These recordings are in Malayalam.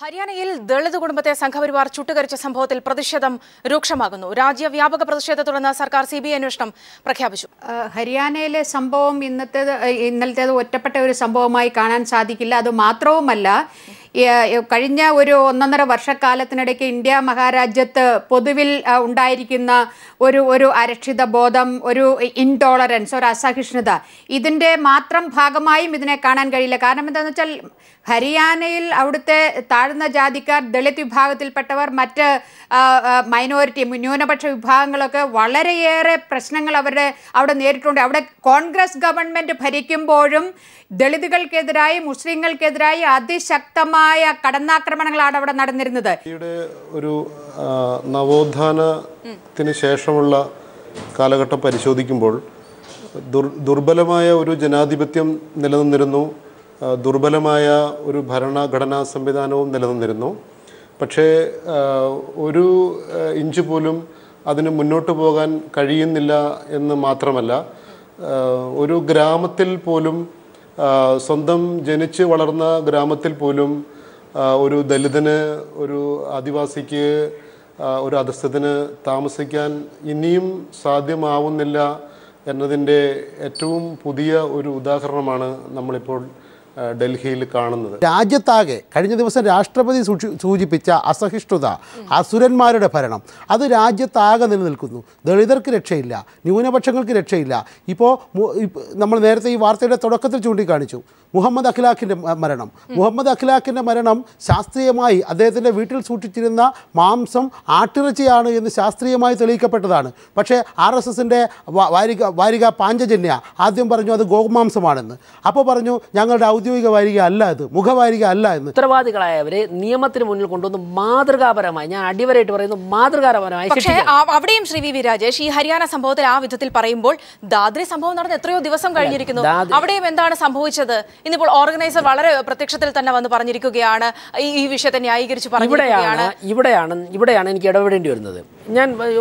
ഹരിയാനയിൽ ദളിത് കുടുംബത്തെ സംഘപരിവാർ ചുട്ടുകരിച്ച സംഭവത്തിൽ പ്രതിഷേധം രൂക്ഷമാകുന്നു. രാജ്യവ്യാപക പ്രതിഷേധത്തെ തുടർന്ന് സർക്കാർ സിബിഐ അന്വേഷണം പ്രഖ്യാപിച്ചു. ഹരിയാനയിലെ സംഭവം ഇന്നലത്തേത് ഒറ്റപ്പെട്ട ഒരു സംഭവമായി കാണാൻ സാധിക്കില്ല. അത് മാത്രവുമല്ല, കഴിഞ്ഞ ഒരു 1.5 വർഷക്കാലത്തിനിടയ്ക്ക് ഇന്ത്യ മഹാരാജ്യത്ത് പൊതുവിൽ ഉണ്ടായിരിക്കുന്ന ഒരു അരക്ഷിത ബോധം, ഒരു ഇൻടോളറൻസ്, ഒരു അസഹിഷ്ണുത, ഇതിൻ്റെ മാത്രം ഭാഗമായും ഇതിനെ കാണാൻ കഴിയില്ല. കാരണം എന്താണെന്ന് വെച്ചാൽ ഹരിയാനയിൽ അവിടുത്തെ താഴ്ന്ന ജാതിക്കാർ, ദളിത് വിഭാഗത്തിൽപ്പെട്ടവർ, മറ്റ് മൈനോറിറ്റി ന്യൂനപക്ഷ വിഭാഗങ്ങളൊക്കെ വളരെയേറെ പ്രശ്നങ്ങൾ അവിടെ നേരിട്ടുണ്ട്. അവിടെ കോൺഗ്രസ് ഗവൺമെൻറ് ഭരിക്കുമ്പോഴും ദളിതുകൾക്കെതിരായി, മുസ്ലിങ്ങൾക്കെതിരായി അതിശക്തമായ കടന്നാക്രമണങ്ങളാണ് അവിടെ നടന്നിരുന്നത്. ഒരു നവോത്ഥാനത്തിന് ശേഷമുള്ള കാലഘട്ടം പരിശോധിക്കുമ്പോൾ ദുർബലമായ ഒരു ജനാധിപത്യം നിലനിന്നിരുന്നു, ദുർബലമായ ഒരു ഭരണഘടനാ സംവിധാനവും നിലനിന്നിരുന്നു. പക്ഷേ ഒരു ഇഞ്ച് പോലും അതിന് മുന്നോട്ട് പോകാൻ കഴിയുന്നില്ല എന്ന് മാത്രമല്ല, ഒരു ഗ്രാമത്തിൽ പോലും, സ്വന്തം ജനിച്ച് വളർന്ന ഗ്രാമത്തിൽ പോലും ഒരു ദലിതന്, ഒരു ആദിവാസിക്ക്, ഒരു അധസ്ഥിതന് താമസിക്കാൻ ഇനിയും സാധ്യമാവുന്നില്ല എന്നതിൻ്റെ ഏറ്റവും പുതിയ ഒരു ഉദാഹരണമാണ് നമ്മളിപ്പോൾ ഡൽഹിയിൽ കാണുന്നത്. രാജ്യത്താകെ കഴിഞ്ഞ ദിവസം രാഷ്ട്രപതി സൂചിപ്പിച്ച അസഹിഷ്ണുത, അസുരന്മാരുടെ ഭരണം, അത് രാജ്യത്താകെ നിലനിൽക്കുന്നു. ദളിതർക്ക് രക്ഷയില്ല, ന്യൂനപക്ഷങ്ങൾക്ക് രക്ഷയില്ല. ഇപ്പോൾ നമ്മൾ നേരത്തെ ഈ വാർത്തയുടെ തുടക്കത്തിൽ ചൂണ്ടിക്കാണിച്ചു മുഹമ്മദ് അഖ്ലാഖിൻ്റെ മരണം. മുഹമ്മദ് അഖ്ലാഖിൻ്റെ മരണം ശാസ്ത്രീയമായി അദ്ദേഹത്തിൻ്റെ വീട്ടിൽ സൂക്ഷിച്ചിരുന്ന മാംസം ആട്ടിറച്ചിയാണ് എന്ന് ശാസ്ത്രീയമായി തെളിയിക്കപ്പെട്ടതാണ്. പക്ഷേ RSSൻ്റെ വാരിക പാഞ്ചജന്യ ആദ്യം പറഞ്ഞു അത് ഗോമാംസമാണെന്ന്. അപ്പോൾ പറഞ്ഞു ഞങ്ങളുടെ ഔദ്യോഗിക വാരിക അല്ല, ഇത് മുഖവാരിക അല്ല എന്ന്. ഉത്തരവാദികളായവരെ നിയമത്തിന് മുന്നിൽ കൊണ്ടുവന്ന് മാതൃകാപരമായി, ഞാൻ അടിവരായിട്ട് പറയുന്നു, മാതൃകാപരമായി. പക്ഷേ അവിടെയും ശ്രീ വി രാജേഷ്, ഈ ഹരിയാന സംഭവത്തിൽ ആ വിധത്തിൽ പറയുമ്പോൾ ദാദ്രി സംഭവം നടന്ന് എത്രയോ ദിവസം കഴിഞ്ഞിരിക്കുന്നു. അവിടെയും എന്താണ് സംഭവിച്ചത്? ഇന്നിപ്പോൾ ഓർഗനൈസർ വളരെ പ്രത്യക്ഷത്തിൽ തന്നെ വന്ന് പറഞ്ഞിരിക്കുകയാണ്, ഈ വിഷയത്തെ ന്യായീകരിച്ച് പറഞ്ഞിരിക്കുകയാണ്. ഇവിടെയാണ് എനിക്ക് ഇടപെടേണ്ടി വരുന്നത്.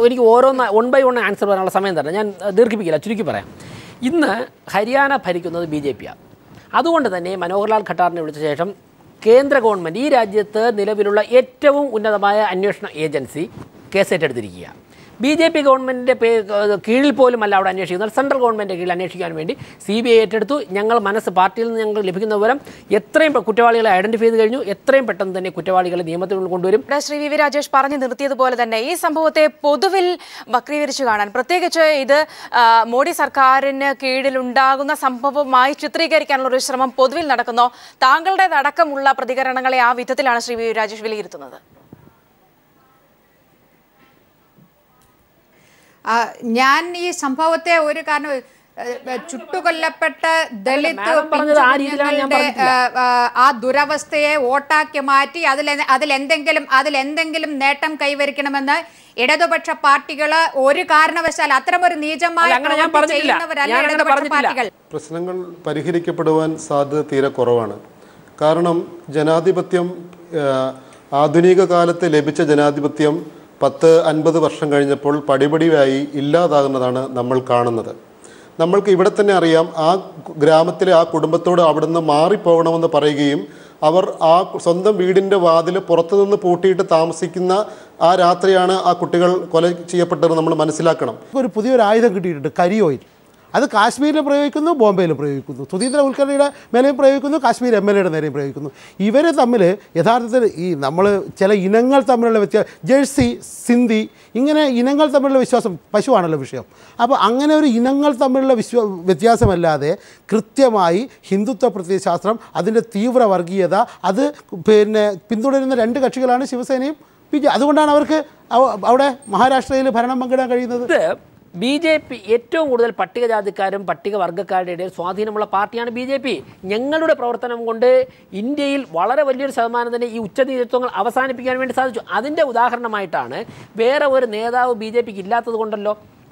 എനിക്ക് ഓരോന്ന് 1 by 1 ആൻസർ പറയാനുള്ള സമയം തന്നെ, ഞാൻ ദീർഘിപ്പിക്കില്ല, ചുരുക്കി പറയാം. ഇന്ന് ഹരിയാന ഭരിക്കുന്നത് BJP ആണ്. അതുകൊണ്ട് തന്നെ മനോഹർലാൽ ഖട്ടാറിനെ വിളിച്ച ശേഷം കേന്ദ്ര ഗവൺമെൻറ്, ഈ രാജ്യത്ത് നിലവിലുള്ള ഏറ്റവും ഉന്നതമായ അന്വേഷണ ഏജൻസി കേസ് ഏറ്റെടുത്തിരിക്കുക. BJP ഗവൺമെൻറ്റിൻ്റെ കീഴിൽ പോലും അല്ല അവിടെ അന്വേഷിക്കുന്നത്, സെൻട്രൽ ഗവൺമെൻറ് കീഴിൽ അന്വേഷിക്കാൻ വേണ്ടി CBI ഏറ്റെടുത്തു. ഞങ്ങൾ പാർട്ടിയിൽ നിന്ന് ഞങ്ങൾ ലഭിക്കുന്ന വിവരം എത്രയും കുറ്റവാളികളെ ഐഡൻറ്റിഫൈ ചെയ്ത് കഴിഞ്ഞു. എത്രയും പെട്ടെന്ന് തന്നെ കുറ്റവാളികളെ നിയമത്തിൽ കൊണ്ടുവരും. ശ്രീ വി രാജേഷ് പറഞ്ഞു നിർത്തിയതുപോലെ തന്നെ ഈ സംഭവത്തെ പൊതുവിൽ വക്രീകരിച്ചു കാണാൻ, പ്രത്യേകിച്ച് ഇത് മോഡി സർക്കാരിന് കീഴിലുണ്ടാകുന്ന സംഭവമായി ചിത്രീകരിക്കാനുള്ള ഒരു ശ്രമം പൊതുവിൽ നടക്കുന്നോ? താങ്കളുടേതടക്കമുള്ള പ്രതികരണങ്ങളെ ആ വിധത്തിലാണ് ശ്രീ വി രാജേഷ് വിലയിരുത്തുന്നത്? ഞാൻ ഈ സംഭവത്തെ ഒരു കാരണം ചുട്ടുകൊല്ലപ്പെട്ട ദളിത് ആ ദുരവസ്ഥയെ വോട്ടാക്കി മാറ്റി അതിലെന്തെങ്കിലും നേട്ടം കൈവരിക്കണമെന്ന് ഇടതുപക്ഷ പാർട്ടികൾ ഒരു കാരണവശാൽ അത്തരമൊരു നീചമായ പാർട്ടികൾ. പ്രശ്നങ്ങൾ പരിഹരിക്കപ്പെടുവാൻ സാധ്യത തീരെ കുറവാണ്. കാരണം ജനാധിപത്യം, ആധുനിക കാലത്ത് ലഭിച്ച ജനാധിപത്യം 10-50 വർഷം കഴിഞ്ഞപ്പോൾ പടിപടിയായി ഇല്ലാതാകുന്നതാണ് നമ്മൾ കാണുന്നത്. നമ്മൾക്ക് ഇവിടെ തന്നെ അറിയാം, ആ ഗ്രാമത്തിലെ ആ കുടുംബത്തോട് അവിടുന്ന് മാറിപ്പോകണമെന്ന് പറയുകയും അവർ ആ സ്വന്തം വീടിൻ്റെ വാതിൽ പുറത്തുനിന്ന് പൂട്ടിയിട്ട് താമസിക്കുന്ന ആ രാത്രിയാണ് ആ കുട്ടികൾ കൊല ചെയ്യപ്പെട്ടത് നമ്മൾ മനസ്സിലാക്കണം. ഒരു പുതിയൊരു ആയുധം കിട്ടിയിട്ടുണ്ട്, കരിയോയിൽ. അത് കാശ്മീരിൽ പ്രയോഗിക്കുന്നു, ബോംബെയിലും പ്രയോഗിക്കുന്നു, സുധീന്ദ്ര കുൽക്കർണിയുടെ മേലെയും പ്രയോഗിക്കുന്നു, കാശ്മീർ MLA നേരെയും പ്രയോഗിക്കുന്നു. ഇവർ തമ്മിൽ യഥാർത്ഥത്തിൽ നമ്മൾ ചില ഇനങ്ങൾ തമ്മിലുള്ള ജേഴ്സി, സിന്ധി, ഇങ്ങനെ ഇനങ്ങൾ തമ്മിലുള്ള വിശ്വാസം, പശുവാണല്ലോ വിഷയം. അപ്പോൾ അങ്ങനെ ഒരു ഇനങ്ങൾ തമ്മിലുള്ള വ്യത്യാസമല്ലാതെ കൃത്യമായി ഹിന്ദുത്വ പ്രത്യയശാസ്ത്രം, അതിൻ്റെ തീവ്ര വർഗീയത, അത് പിന്തുടരുന്ന 2 കക്ഷികളാണ് ശിവസേനയും BJP. അതുകൊണ്ടാണ് അവർക്ക് അവിടെ മഹാരാഷ്ട്രയിൽ ഭരണം പങ്കിടാൻ കഴിയുന്നത്. BJP ഏറ്റവും കൂടുതൽ പട്ടികജാതിക്കാരും പട്ടികവർഗ്ഗക്കാരുടെ ഇടയിൽ സ്വാധീനമുള്ള പാർട്ടിയാണ് BJP. ഞങ്ങളുടെ പ്രവർത്തനം കൊണ്ട് ഇന്ത്യയിൽ വളരെ വലിയൊരു ശതമാനം തന്നെ ഈ ഉച്ചനീചത്വങ്ങൾ അവസാനിപ്പിക്കാൻ വേണ്ടി സാധിച്ചു. അതിൻ്റെ ഉദാഹരണമായിട്ടാണ് വേറെ ഒരു നേതാവ് BJPക്ക് ഇല്ലാത്തത്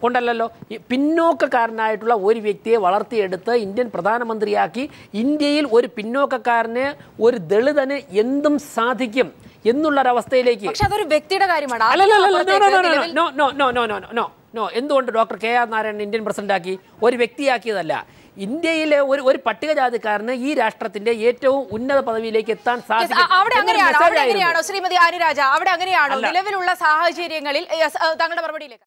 കൊണ്ടല്ലല്ലോ പിന്നോക്കക്കാരനായിട്ടുള്ള ഒരു വ്യക്തിയെ വളർത്തിയെടുത്ത് ഇന്ത്യൻ പ്രധാനമന്ത്രിയാക്കി ഇന്ത്യയിൽ ഒരു പിന്നോക്കക്കാരന്, ഒരു ദളിതന് എന്തും സാധിക്കും എന്നുള്ളൊരവസ്ഥയിലേക്ക്. പക്ഷെ അതൊരു വ്യക്തിയുടെ കാര്യമാണ്. എന്തുകൊണ്ട് ഡോക്ടർ KR നാരായണൻ ഇന്ത്യൻ പ്രസിഡന്റാക്കി? ഒരു വ്യക്തിയാക്കിയതല്ല. ഇന്ത്യയിലെ ഒരു പട്ടികജാതിക്കാരന് ഈ രാഷ്ട്രത്തിന്റെ ഏറ്റവും ഉന്നത പദവിയിലേക്ക് എത്താൻ അവിടെ അങ്ങനെയാണോ സാധിക്കും. ശ്രീമതി ആനിരാജ? അവിടെ അങ്ങനെയാണോ നിലവിലുള്ള സാഹചര്യങ്ങളിൽ? താങ്കളുടെ മറുപടിയിലേക്ക്